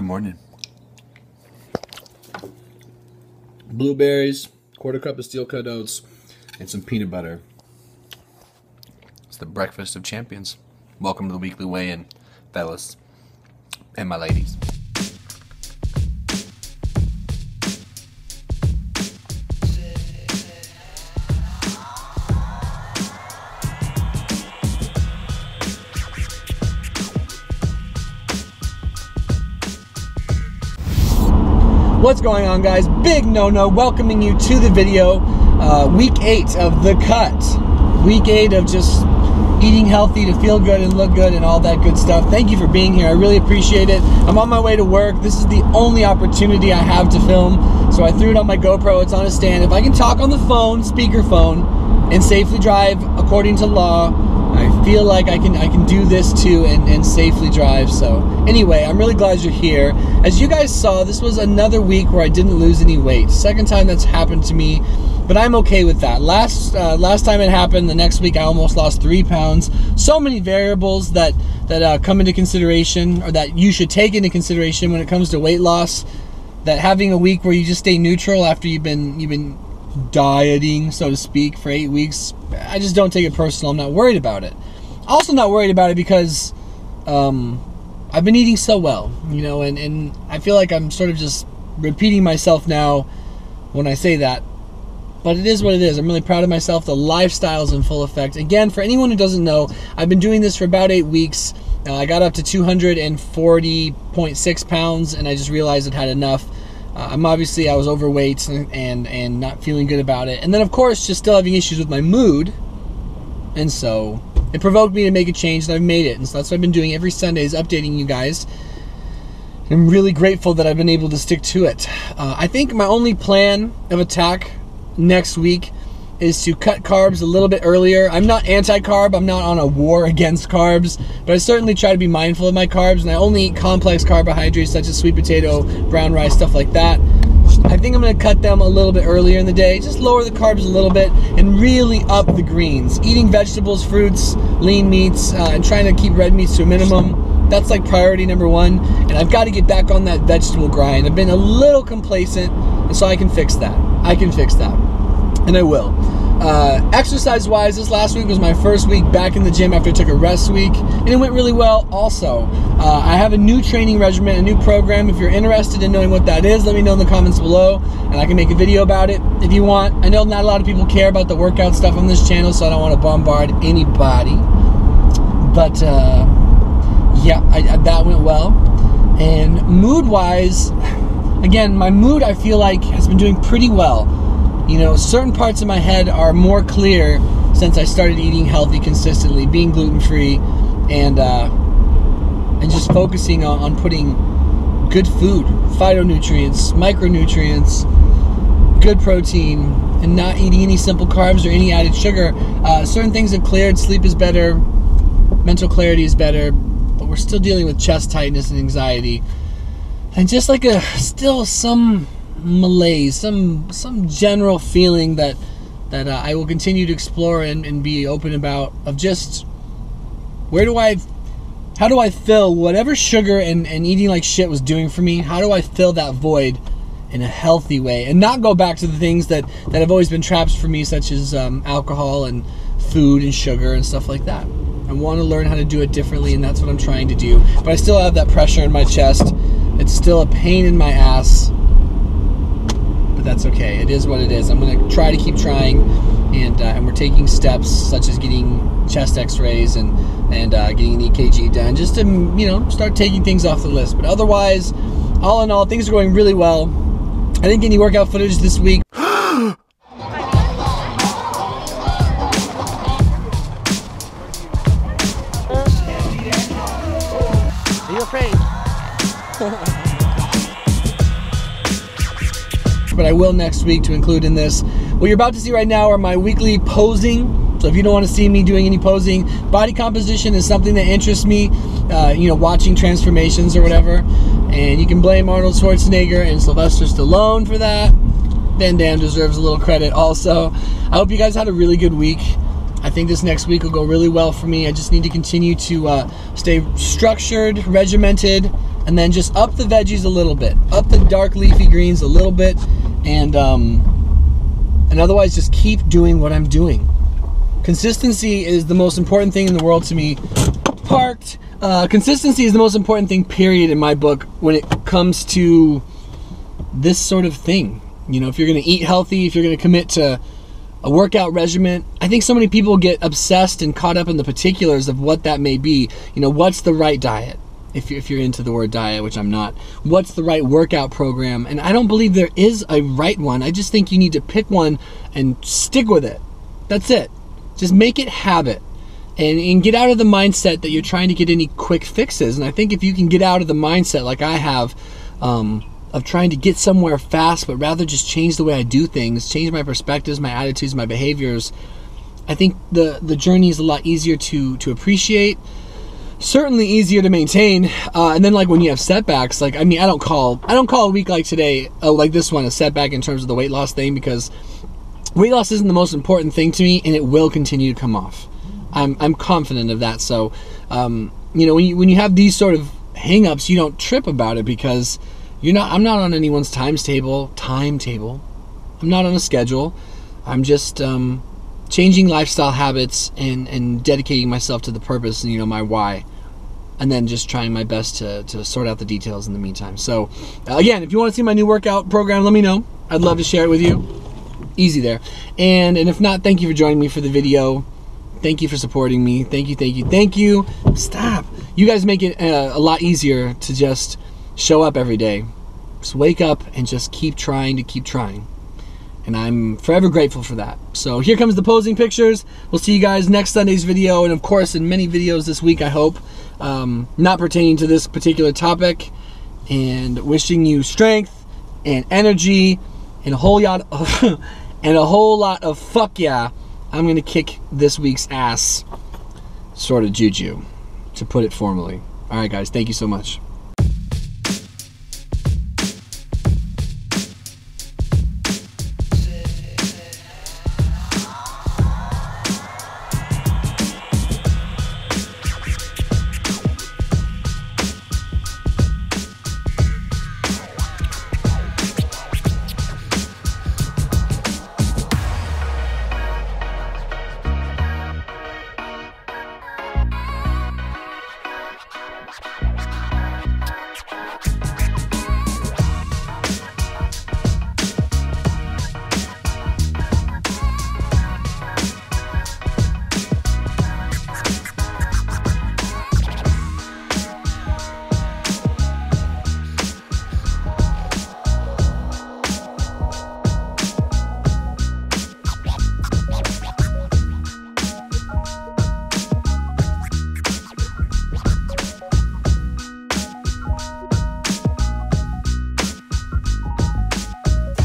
morning. Blueberries, quarter cup of steel cut oats, and some peanut butter. It's the breakfast of champions. Welcome to the weekly weigh-in, fellas and my ladies. What's going on, guys? Big no-no welcoming you to the video. Week 8 of The Cut. Week 8 of just eating healthy to feel good and look good and all that good stuff. Thank you for being here. I really appreciate it. I'm on my way to work. This is the only opportunity I have to film, so I threw it on my GoPro. It's on a stand. If I can talk on the phone, speakerphone, and safely drive according to law, I feel like I can do this too and safely drive. So anyway, I'm really glad you're here. As you guys saw, this was another week where I didn't lose any weight. Second time that's happened to me, but I'm okay with that. Last time it happened, the next week I almost lost 3 pounds. So many variables that come into consideration, or that you should take into consideration when it comes to weight loss, that having a week where you just stay neutral after you've been dieting, so to speak, for 8 weeks, I just don't take it personal. I'm not worried about it. Also not worried about it because I've been eating so well, you know, and I feel like I'm sort of just repeating myself now when I say that, but it is what it is. I'm really proud of myself. The lifestyle's in full effect. Again, for anyone who doesn't know, I've been doing this for about 8 weeks. I got up to 240.6 pounds, and I just realized I'd had enough. I was overweight and not feeling good about it. And then, of course, just still having issues with my mood. And so it provoked me to make a change, and I've made it. And so that's what I've been doing every Sunday, is updating you guys. I'm really grateful that I've been able to stick to it. I think my only plan of attack next week is to cut carbs a little bit earlier. I'm not anti-carb. I'm not on a war against carbs, but I certainly try to be mindful of my carbs, and I only eat complex carbohydrates such as sweet potato, brown rice, stuff like that. I think I'm going to cut them a little bit earlier in the day, just lower the carbs a little bit, and really up the greens. Eating vegetables, fruits, lean meats, and trying to keep red meats to a minimum. That's like priority number 1, and I've got to get back on that vegetable grind. I've been a little complacent, and so I can fix that. I can fix that. And I will. Exercise-wise, this last week was my first week back in the gym after I took a rest week, and it went really well also. I have a new training regimen, a new program. If you're interested in knowing what that is, let me know in the comments below, and I can make a video about it if you want. I know not a lot of people care about the workout stuff on this channel, so I don't want to bombard anybody. But, yeah, that went well. And mood-wise, again, my mood, I feel like, has been doing pretty well. You know, certain parts of my head are more clear since I started eating healthy consistently, being gluten-free, and just focusing on putting good food, phytonutrients, micronutrients, good protein, and not eating any simple carbs or any added sugar. Certain things have cleared. Sleep is better, mental clarity is better, but we're still dealing with chest tightness and anxiety, and just like still some malaise, some general feeling that I will continue to explore and be open about, of just how do I fill whatever sugar and eating like shit was doing for me. How do I fill that void in a healthy way and not go back to the things that have always been traps for me, such as alcohol and food and sugar and stuff like that. I want to learn how to do it differently, and that's what I'm trying to do. But I still have that pressure in my chest. It's still a pain in my ass. That's okay. It is what it is. I'm going to try to keep trying, and we're taking steps such as getting chest x-rays and getting an EKG done, just to, you know, start taking things off the list. But otherwise, all in all, things are going really well. I didn't get any workout footage this week. Are you afraid? But I will next week to include in this. What you're about to see right now are my weekly posing. So if you don't want to see me doing any posing, body composition is something that interests me, you know, watching transformations or whatever. And you can blame Arnold Schwarzenegger and Sylvester Stallone for that. Van Damme deserves a little credit also. I hope you guys had a really good week. I think this next week will go really well for me. I just need to continue to stay structured, regimented, and then just up the veggies a little bit, up the dark leafy greens a little bit, and otherwise just keep doing what I'm doing. Consistency is the most important thing in the world to me. Consistency is the most important thing, period, in my book when it comes to this sort of thing. You know, if you're going to eat healthy, if you're going to commit to a workout regimen, I think so many people get obsessed and caught up in the particulars of what that may be. You know, what's the right diet? If you're into the word diet, which I'm not. What's the right workout program? And I don't believe there is a right one. I just think you need to pick one and stick with it. That's it. Just make it habit. And get out of the mindset that you're trying to get any quick fixes. And I think if you can get out of the mindset like I have, of trying to get somewhere fast, but rather just change the way I do things, change my perspectives, my attitudes, my behaviors, I think the journey is a lot easier to appreciate, certainly easier to maintain. And then like when you have setbacks, like, I mean, I don't call a week like today, like this one, a setback in terms of the weight loss thing, because weight loss isn't the most important thing to me, and it will continue to come off. I'm confident of that. So, you know, when you have these sort of hang-ups, you don't trip about it, because I'm not on anyone's timetable. I'm not on a schedule. I'm just changing lifestyle habits and dedicating myself to the purpose and, you know, my why. And then just trying my best to sort out the details in the meantime. So, again, if you want to see my new workout program, let me know. I'd love to share it with you. Easy there. And if not, thank you for joining me for the video. Thank you for supporting me. Thank you. Stop. You guys make it a lot easier to just show up every day. Just wake up and just keep trying to keep trying. And I'm forever grateful for that. So here comes the posing pictures. We'll see you guys next Sunday's video, and of course in many videos this week, I hope, not pertaining to this particular topic. And wishing you strength and energy and a whole lot of fuck yeah. I'm gonna kick this week's ass, sort of juju, to put it formally. All right, guys, thank you so much.